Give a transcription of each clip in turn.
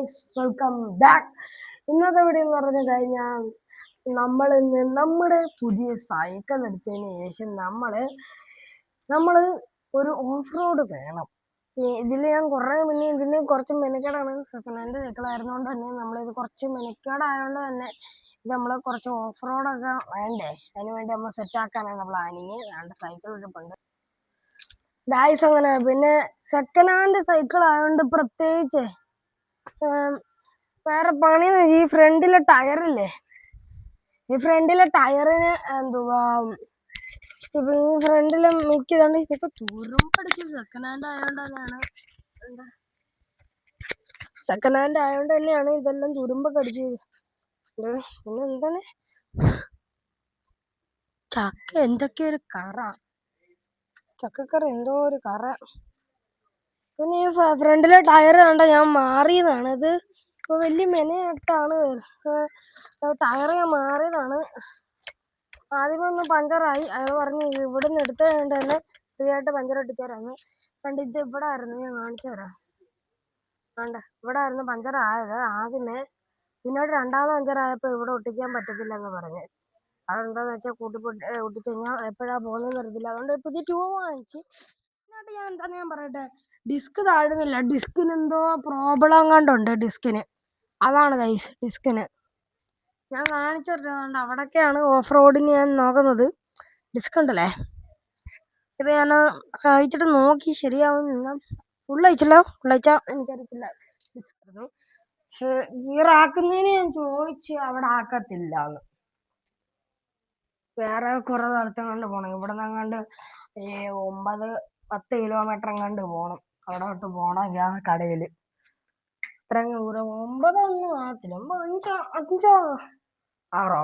Guys, welcome back. ഇന്നത്തെ video എന്ന് പറഞ്ഞു കഴിഞ്ഞാൽ നമ്മൾ ഇന്ന് നമ്മുടെ പുതിയ സൈക്കിൾ എടുത്തതിന് ശേഷം നമ്മൾ ഒരു ഓഫ് റോഡ് വേണം. ഇതിൽ ഞാൻ കുറേ മുന്നേ ഇതിന് കുറച്ച് മെനക്കേടാണ്. സെക്കൻഡ് ഹാൻഡ് സൈക്കിൾ ആയിരുന്നുകൊണ്ട് തന്നെ നമ്മളിത് കുറച്ച് മെനക്കേടായതുകൊണ്ട് തന്നെ ഇത് നമ്മൾ കുറച്ച് ഓഫ് റോഡൊക്കെ വേണ്ടേ, അതിന് വേണ്ടി നമ്മൾ സെറ്റാക്കാനാണ് പ്ലാനിങ്. വേണ്ട സൈക്കിൾ ഇരിപ്പുണ്ട് ഗൈസ്. അങ്ങനെ പിന്നെ സെക്കൻഡ് ഹാൻഡ് സൈക്കിൾ ആയതുകൊണ്ട് പ്രത്യേകിച്ച് വേറെ പണി. ഈ ഫ്രണ്ടിലെ ടയറില്ലേ, ഈ ഫ്രണ്ടിലെ ടയറിന് എന്തുവാ, ഇപ്പൊ ഈ ഫ്രണ്ടിലെ മിക്കതുണ്ട്. ഇതൊക്കെ തുരുമ്പടിച്ച് സെക്കൻഡ് ഹാൻഡ് ആയതുകൊണ്ട് തന്നെയാണ് ഇതെല്ലാം തുരുമ്പൊക്കെ അടിച്ചത്. പിന്നെ എന്താണ് ചക്ക, എന്തൊക്കെ ഒരു കറ, ചക്കക്കറ, എന്തോ ഒരു കറ. പിന്നെ ഈ ഫ്രണ്ടിലെ ടയർ കണ്ട ഞാൻ മാറിയതാണ്. ഇത് ഇപ്പൊ വലിയ മെനയായിട്ടാണ് ടയർ ഞാൻ മാറിയതാണ്. ആദ്യമേ ഒന്ന് പഞ്ചറായി. അയാൾ പറഞ്ഞു ഇവിടെ നിന്ന് എടുത്തതുകൊണ്ട് തന്നെ ഫ്രീ ആയിട്ട് പഞ്ചർ ഒട്ടിച്ചേരാന്ന്. കണ്ട് ഇത് ഇവിടെ ആയിരുന്നു, ഞാൻ കാണിച്ചു തരാം. കണ്ട ഇവിടെ ആയിരുന്നു പഞ്ചർ ആയത് ആദ്യമേ. പിന്നീട് രണ്ടാമത് പഞ്ചറായപ്പോൾ ഇവിടെ ഒട്ടിക്കാൻ പറ്റത്തില്ല എന്ന് പറഞ്ഞ്. അതെന്താന്ന് വെച്ചാൽ ഒട്ടിച്ചു കഴിഞ്ഞാൽ എപ്പോഴാ പോകുന്നതെന്ന് അറിയത്തില്ല. അതുകൊണ്ട് പുതിയ ട്യൂബ് വാങ്ങിച്ച്. എന്നിട്ട് ഞാൻ പറയട്ടെ, ഡിസ്ക് താഴുന്നില്ല. ഡിസ്കിന് എന്തോ പ്രോബ്ലം കണ്ടുണ്ട് ഡിസ്കിന്. അതാണ് ഗൈസ്, ഡിസ്കിന് ഞാൻ കാണിച്ചു തരുന്നുണ്ട്. അവിടൊക്കെയാണ് ഓഫ് റോഡിന് ഞാൻ നോക്കുന്നത്. ഡിസ്ക് ഉണ്ടല്ലേ, ഇത് ഞാൻ അയച്ചിട്ട് നോക്കി, ശരിയാവുന്നില്ല. ഫുൾ അയച്ചാ എനിക്കറിയത്തില്ല. പക്ഷെ ഗിയറാക്കുന്നതിന് ഞാൻ ചോദിച്ച് അവിടെ ആക്കത്തില്ല എന്ന്. വേറെ കുറെ സ്ഥലത്തും കണ്ട് പോണം. ഇവിടെ നിന്നങ്ങാണ്ട് ഈ 9-10 കിലോമീറ്റർ എങ്ങാണ്ട് പോണം. അവിടെ തൊട്ട് പോണം ആ കടയിൽ. ഇത്രയും ദൂരം 9 ഒന്നും ആകത്തില്ല, 5-6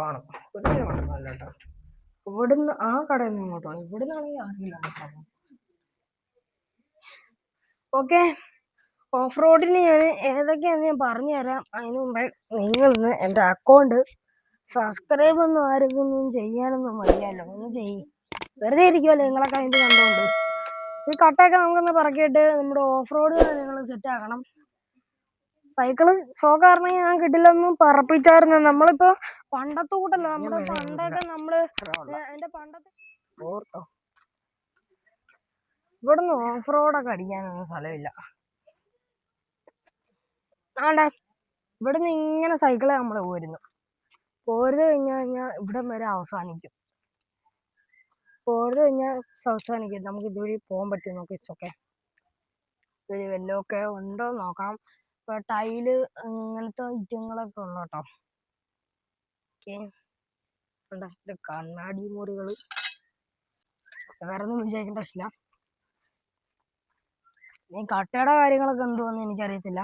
ആണ്. 1 കിലോമീറ്റർ അല്ല കേട്ടോ. ഇവിടുന്ന് ആ കടയിൽ നിന്ന് ഇങ്ങോട്ടോ, ഇവിടുന്നാണെങ്കിൽ 6 കിലോമീറ്റർ. ഓക്കെ, ഓഫ് റോഡിന് ഞാൻ ഏതൊക്കെയാണെന്ന് ഞാൻ പറഞ്ഞു തരാം. അതിന് മുമ്പേ നിങ്ങളിന്ന് എൻ്റെ അക്കൗണ്ട് സബ്സ്ക്രൈബ് ഒന്നും ആരെങ്കിലും ചെയ്യാനൊന്നും മതിയല്ലോ, ഒന്ന് ചെയ്യും. വെറുതെ ഇരിക്കുമല്ലോ നിങ്ങളൊക്കെ അതിൻ്റെ കണ്ടുകൊണ്ട്. ഈ കട്ടയൊക്കെ നമുക്കൊന്ന് പറക്കിയിട്ട് നമ്മുടെ ഓഫ് റോഡ് നിങ്ങൾ സെറ്റാക്കണം. സൈക്കിള് ഷോക്കാരണം ഞാൻ കിട്ടില്ലെന്നും പറപ്പിച്ചായിരുന്നു. നമ്മളിപ്പോ പണ്ടത്തെ കൂട്ടല്ല, നമ്മുടെ പണ്ടൊക്കെ അതിന്റെ പണ്ടത്തെ ഓർത്തോ, ഇവിടുന്ന് ഓഫ് റോഡൊക്കെ അടിക്കാനൊന്നും സ്ഥലമില്ല. ആണ്ടെ ഇവിടുന്ന് ഇങ്ങനെ സൈക്കിള് നമ്മൾ പോരുന്നു കഴിഞ്ഞാൽ ഇവിടം വരെ അവസാനിക്കും. നമുക്ക് ഇതുവഴി പോകാൻ പറ്റും. നോക്കി ഓക്കെ, ഇതുവഴി വല്ലതൊക്കെ ഉണ്ടോ നോക്കാം. ഇപ്പൊ ടൈല് അങ്ങനത്തെ ഐറ്റങ്ങളൊക്കെ ഉള്ളു കേട്ടോ. ഓക്കെ, കണ്ണാടി മുറികൾ വേറെ ഒന്നും വിചാരിക്കേണ്ട ആവശ്യമില്ല. ഈ കട്ടയുടെ കാര്യങ്ങളൊക്കെ എന്തുവെന്ന് എനിക്കറിയത്തില്ല.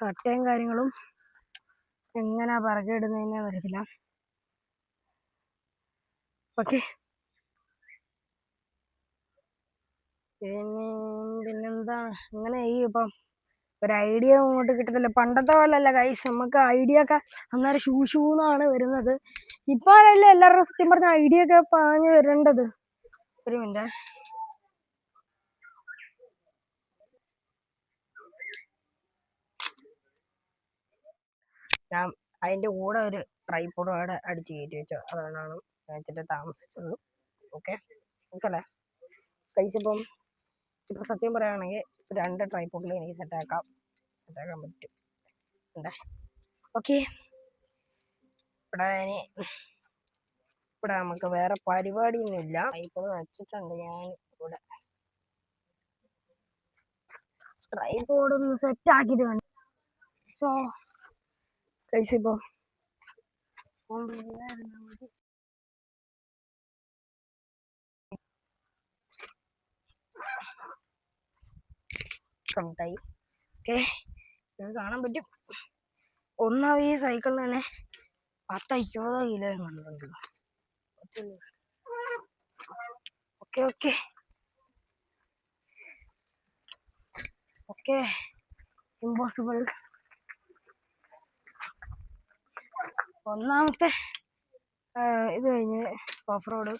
കട്ടയും കാര്യങ്ങളും എങ്ങനെയാ പറക്കിയിടുന്നതെന്ന് അറിയത്തില്ല. ഓക്കെ, പിന്നെന്താണ് ഇങ്ങനെ ഇപ്പം ഒരു ഐഡിയ അങ്ങോട്ട് കിട്ടത്തില്ല. പണ്ടത്തെ പോലല്ല ഗൈസ്, നമുക്ക് ഐഡിയ ഒക്കെ അന്നേരം ഷൂന്നാണ് വരുന്നത്. ഇപ്പൊ അല്ല എല്ലാവരുടെ സത്യം പറഞ്ഞ ഐഡിയ ഒക്കെ പാഞ്ഞു വരേണ്ടത്. ഒരു മിനിറ്റ്, ഞാൻ അതിന്റെ കൂടെ ഒരു ട്രൈപോഡ് അവിടെ അടിച്ച് കയറ്റി വെച്ചു. അതുകൊണ്ടാണ് വെച്ചിട്ട് താമസിച്ചത്. ഓക്കെ അല്ലേ ഗൈസ്. ഇപ്പം സത്യം പറയുകയാണെങ്കിൽ 2 ട്രൈപോഡിൽ എനിക്ക് സെറ്റാക്കാൻ പറ്റും. ഓക്കെ, ഇവിടെ നമുക്ക് വേറെ പരിപാടിയൊന്നുമില്ല. ട്രൈപോഡ് വെച്ചിട്ടുണ്ട് ഞാൻ ഇവിടെ. ട്രൈപോഡ് ഒന്ന് സെറ്റ് ആക്കിയിട്ട് വേണം. സോ ഗൈസ്, ഇപ്പൊ കണ്ടായി. ഓക്കെ, ഇത് കാണാൻ പറ്റും. ഒന്നാമത് ഈ സൈക്കിളിന് തന്നെ 10-20 കിലോ കണ്ടിട്ടുണ്ട്. Okay okay okay, impossible. ഒന്നാമത്തെ ഇത് കഴിഞ്ഞ് ഓഫ് റോഡ്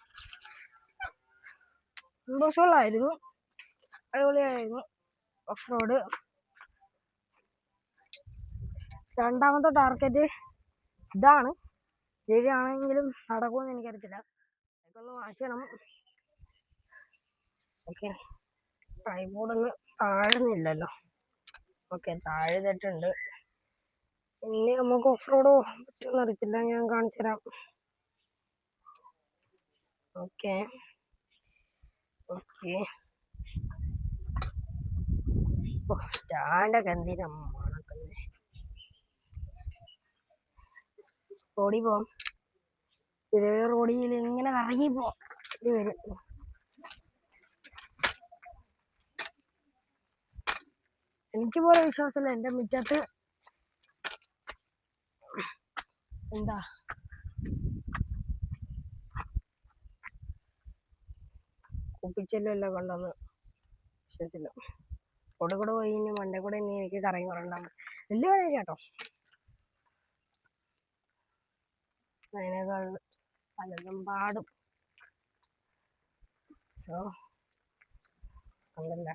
ഇമ്പോസിബിൾ ആയിരുന്നു, അടിപൊളിയായിരുന്നു. ഓഫ് റോഡ് രണ്ടാമത്തെ ടാർഗറ്റ് ഇതാണ്. ശരിയാണെങ്കിലും നടക്കുമെന്ന് എനിക്കറിയത്തില്ല. ഇതൊന്ന് വാശണം. ഓക്കെ, ട്രൈപോഡൊന്ന് താഴുന്നില്ലല്ലോ. ഓക്കെ, താഴ്ന്നിട്ടുണ്ട്. ഇനി നമുക്ക് ഓഫ് റോഡ് പറ്റുമെന്ന് അറിയത്തില്ല, ഞാൻ കാണിച്ചു തരാം. ഓക്കെ ഓക്കെ, സ്റ്റാൻഡൊക്കെ എന്തിനാ മണക്കുന്നത്? റോഡിൽ പോവാം. ഇതേ റോഡിൽ ഇങ്ങനെ ഇറങ്ങി പോവാം. ഇത് വരും. എനിക്ക് പോലെ വിശ്വാസമില്ല എൻ്റെ മുറ്റത്ത് എന്താ കുപ്പിച്ചെല്ലല്ലോ കൊണ്ടുവന്ന് വിശ്വസിച്ചില്ല. കൂടെ കൂടെ പോയി ഇനി മണ്ടേ കൂടെ ഇനി എനിക്ക് കറങ്ങി പറയണ്ടാവും. വലിയ വഴി കേട്ടോ, അതിനേക്കാൾ പലതും പാടും. സോ അങ്ങനല്ല.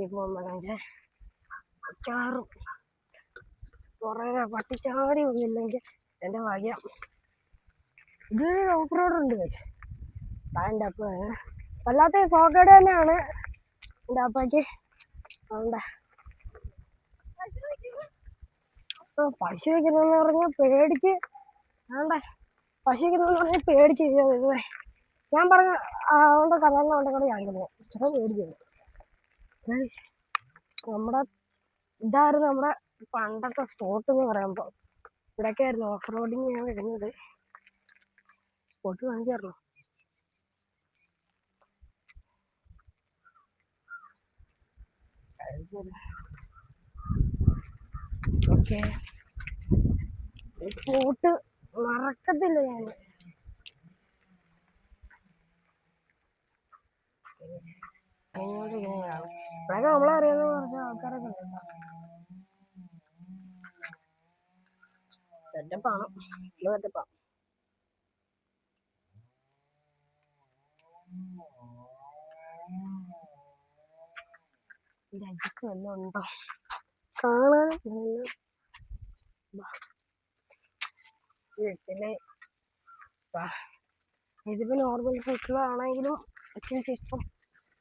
ഇപ്പോൾ നമ്മളതിൻ്റെ മിക്കവാറും കുറേ പട്ടിച്ചാടി ഒന്നുമില്ലെങ്കിൽ എൻ്റെ ഭാഗ്യം. ഇതൊരു ഓഫ് റോഡ് ഉണ്ട് ഗൈസ്. അതിൻ്റെ അപ്പം വല്ലാത്ത സോക്കേട് തന്നെയാണ് എൻ്റെ അപ്പയ്ക്ക്. അതുകൊണ്ട് പശു വയ്ക്കുന്നതെന്ന് പറഞ്ഞാൽ പേടിച്ച്, വേണ്ട പശു വയ്ക്കുന്നതെന്ന് പറഞ്ഞാൽ പേടിച്ച് ഞാൻ പറഞ്ഞ അതുകൊണ്ട് കലർന്ന കൊണ്ടൊക്കെ ഞാൻ അത്ര പേടിക്കുന്നു. നമ്മുടെ ഇതായിരുന്നു നമ്മുടെ പണ്ടത്തെ സ്പോട്ട് എന്ന് പറയുമ്പോൾ. ഇവിടെയൊക്കെ ആയിരുന്നു ഓഫ് റോഡിങ് ഞാൻ വരുന്നത്. സ്പോട്ട് കാണിച്ചു തരണോ? ഓക്കെ, സ്പോട്ട് മറക്കത്തില്ല ഞാൻ. ഇവിടെയൊക്കെ നമ്മളറിയാവുന്ന കുറച്ച് ആൾക്കാരൊക്കെ ഉണ്ട്. സെറ്റപ്പാണ്, സെറ്റപ്പാണ്. ഇതിൻ്റെ അജിക്ക് വല്ലതും ഉണ്ടോ കാണാൻ? ഇതിപ്പോൾ നോർമൽ സൈക്കിളാണെങ്കിലും ഇച്ചിരി സിസ്റ്റം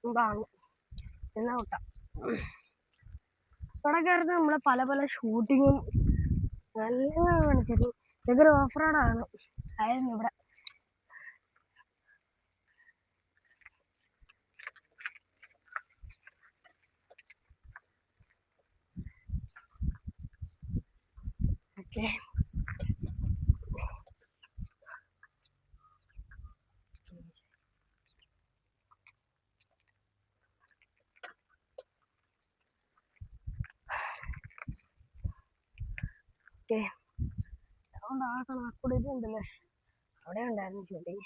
ഇതാണ് എന്നാ കൂട്ടാം. ഇവിടെ കയറുന്ന നമ്മളെ പല പല ഷൂട്ടിങ്ങും നല്ല കാണിച്ചൊരു ഇതൊരു ഓഫ് റോഡാണ് ആയിരുന്നു ഇവിടെ. ഓക്കെ, ഓക്കെ, അതുകൊണ്ട് ആ കണക്കൂടെ ഉണ്ടല്ലേ, അവിടെ ഉണ്ടായിരുന്നു ഷൂട്ടിങ്.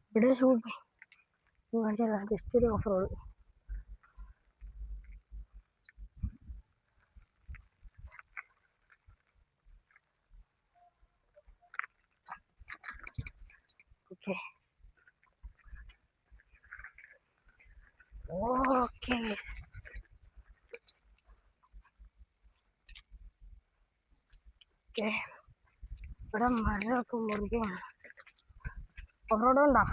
ഇവിടെ ഷൂട്ടിങ് ജസ്റ്റ് ഒരു off road. Okay okay okay, ഇവിടെ മരമൊക്കെ മുറിക്കുകയാണ്. ഓഫ് റോഡ് ഉണ്ടോ?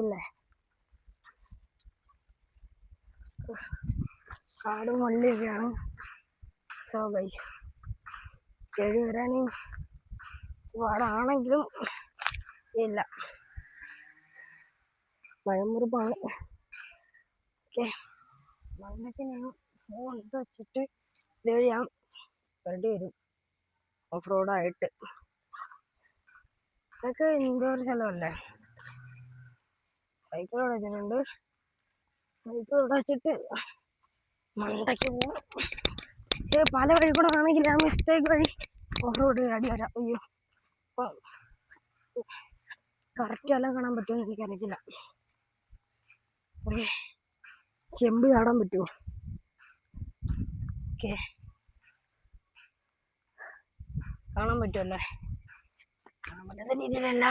ഇല്ലേ, കാടും വള്ളിയൊക്കെയാണ്. സോ ഗൈസ്, കേടി വരാൻ പാടാണെങ്കിലും ഇല്ല, മഴമുറിപ്പാണ്. ഓക്കെ, മണ്ണൊക്കെ ഞാൻ ഫോൺ എടുത്ത് വെച്ചിട്ട് ഇതുവഴി ഞാൻ വരേണ്ടി വരും ഓഫ് റോഡായിട്ട്. ഇതൊക്കെ ഇൻഡോർ സ്ഥലമല്ലേ. സൈക്കിൾ ഇവിടെ വെച്ചിട്ടുണ്ട്. സൈക്കിൾ ഇവിടെ വെച്ചിട്ട് മണ്ടയ്ക്ക് പോവും. പല വഴി കൂടെ ആണെങ്കിൽ ആ മിസ്റ്റേക്ക് വഴി ഓഫ് റോഡ് അടി വരാം. അയ്യോ, കറക്റ്റ് എല്ലാം കാണാൻ പറ്റുമെന്ന് എനിക്കറിയത്തില്ല. ചെമ്പ് ചാടാൻ പറ്റുമോ? ഓക്കെ, കാണാൻ പറ്റുമല്ലേ? കാണാൻ പറ്റുന്ന രീതിയിലല്ല.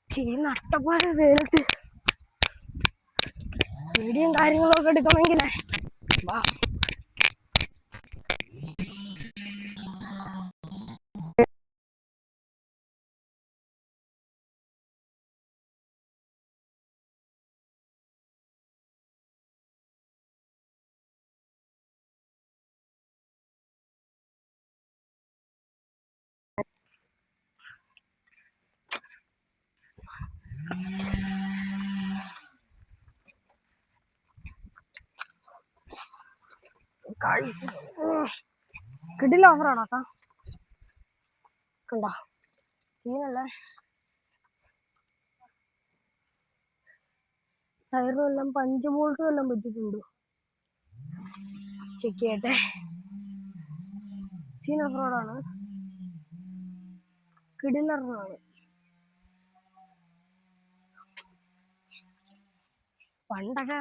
ഈ നഷ്ടപ്പാട് വേലത്ത് വീഡിയോയും കാര്യങ്ങളൊക്കെ എടുക്കണമെങ്കിലേ വാ. കിടില ഓഫറാണോ കണ്ടോ? സീനല്ലേ? ടയറും എല്ലാം 5 ബോൾട്ടും എല്ലാം പറ്റിയിട്ടുണ്ട്. ചെക്ക് ചെയ്യട്ടെ. സീൻ ഓഫ് റോഡാണ്, കിടിലറാണ്. പണ്ടൊക്കെ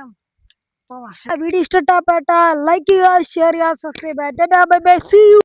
വീഡിയോ ഇഷ്ടപ്പെട്ട ലൈക്ക് ചെയ്യുക, ഷെയർ ചെയ്യുക, സബ്സ്ക്രൈബ് ചെയ്യുക. Bye bye, see U.